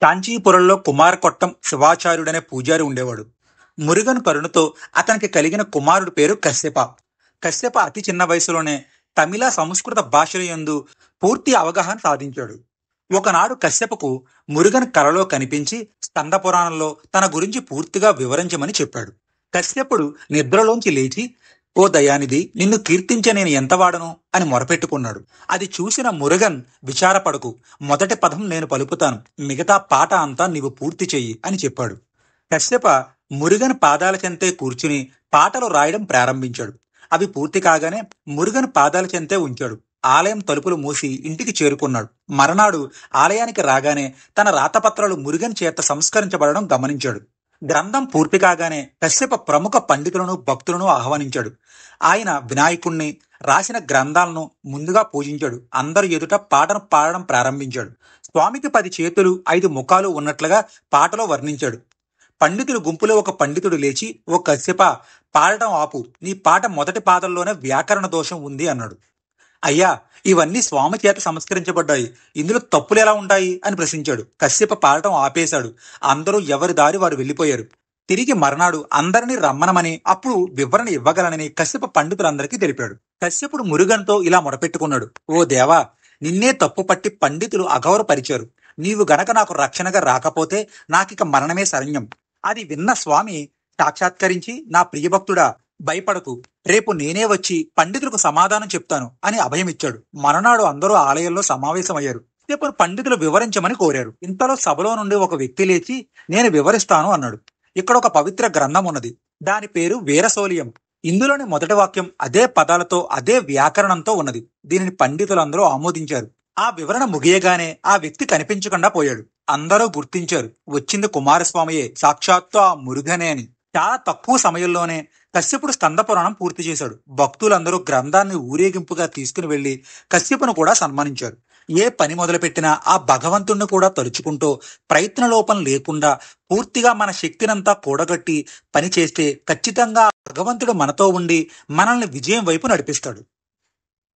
కాంచీపురంలో కుమారకొట్టం శివాచార్యుడనే పూజారి ఉండేవాడు. మురుగన్ కరుణతో అతనికి కలిగిన కుమారుడి పేరు కశ్యప. కశ్యప అతి చిన్న వయసులోనే తమిళ సంస్కృత భాషల యందు పూర్తి అవగాహన సాధించాడు. ఒకనాడు కశ్యపకు మురుగన్ కలలో కనిపించి స్కంద పురాణంలో తన గురించి పూర్తిగా వివరించమని చెప్పాడు. కశ్యపుడు నిద్రలోంచి లేచి, ఓ దయానిధి, నిన్ను కీర్తించే నేను ఎంతవాడను అని మొరపెట్టుకున్నాడు. అది చూసిన మురుగన్, విచారపడకు, మొదటి పదం నేను పలుకుతాను, మిగతా పాట అంతా నీవు పూర్తి చెయ్యి అని చెప్పాడు. కశ్యప మురుగన్ పాదాల చెంతే కూర్చుని పాటలు రాయడం ప్రారంభించాడు. అవి పూర్తి కాగానే మురుగన్ పాదాల చెంతే ఉంచాడు. ఆలయం తలుపులు మూసి ఇంటికి చేరుకున్నాడు. మరనాడు ఆలయానికి రాగానే తన రాతపత్రాలు మురుగన్ చేత సంస్కరించబడడం గమనించాడు. గ్రంథం పూర్తి కాగానే కశ్యప ప్రముఖ పండితులను భక్తులను ఆహ్వానించాడు. ఆయన వినాయకుణ్ణి, రాసిన గ్రంథాలను ముందుగా పూజించాడు. అందరి ఎదుట పాటను పాడడం ప్రారంభించాడు. స్వామికి 10 చేతులు 5 ముఖాలు ఉన్నట్లుగా పాటలో వర్ణించాడు. పండితులు గుంపులో ఒక పండితుడు లేచి, ఓ కశ్యప, పాడటం ఆపు, నీ పాట మొదటి పాదంలోనే వ్యాకరణ దోషం ఉంది అన్నాడు. అయ్యా, ఇవన్నీ స్వామి చేత సంస్కరించబడ్డాయి, ఇందులో తప్పులు ఎలా ఉంటాయి అని ప్రశ్నించాడు. కశ్యప పాడటం ఆపేశాడు. అందరూ ఎవరి దారి వారు వెళ్లిపోయారు. తిరిగి మర్నాడు అందరినీ రమ్మనమని, అప్పుడు వివరణ ఇవ్వగలనని కశ్యప పండితులందరికీ తెలిపాడు. కశ్యపుడు మురుగన్తో ఇలా మొరపెట్టుకున్నాడు. ఓ దేవా, నిన్నే తప్పుపట్టి పండితులు అగౌరవపరిచారు. నీవు గనక నాకు రక్షణగా రాకపోతే నాకిక మరణమే శరణ్యం. అది విన్న స్వామి సాక్షాత్కరించి, నా ప్రియభక్తుడా, భయపడకు, రేపు నేనే వచ్చి పండితులకు సమాధానం చెప్తాను అని అభయమిచ్చాడు. మరునాడు అందరూ ఆలయంలో సమావేశమయ్యారు. కశ్యపును పండితులు వివరించమని కోరారు. ఇంతలో సభలో నుండి ఒక వ్యక్తి లేచి, నేను వివరిస్తాను అన్నాడు. ఇక్కడ ఒక పవిత్ర గ్రంథం ఉన్నది. దాని పేరు వీరసోలియం. ఇందులోని మొదటి వాక్యం అదే పదాలతో, అదే వ్యాకరణంతో ఉన్నది. దీనిని పండితులందరూ ఆమోదించారు. ఆ వివరణ ముగియగానే ఆ వ్యక్తి కనిపించకుండా పోయాడు. అందరూ గుర్తించారు, వచ్చింది కుమారస్వామియే, సాక్షాత్తు ఆ మురుగనే అని. చాలా తక్కువ సమయంలోనే కశ్యపుడు స్కంద పురాణం పూర్తి చేశాడు. భక్తులందరూ గ్రంథాన్ని ఊరేగింపుగా తీసుకుని వెళ్లి కశ్యపును కూడా సన్మానించారు. ఏ పని మొదలుపెట్టినా ఆ భగవంతుణ్ణి కూడా తలుచుకుంటూ ప్రయత్నలోపం లేకుండా పూర్తిగా మన శక్తినంతా కూడగట్టి పని చేస్తే ఖచ్చితంగా భగవంతుడు మనతో ఉండి మనల్ని విజయం వైపు నడిపిస్తాడు.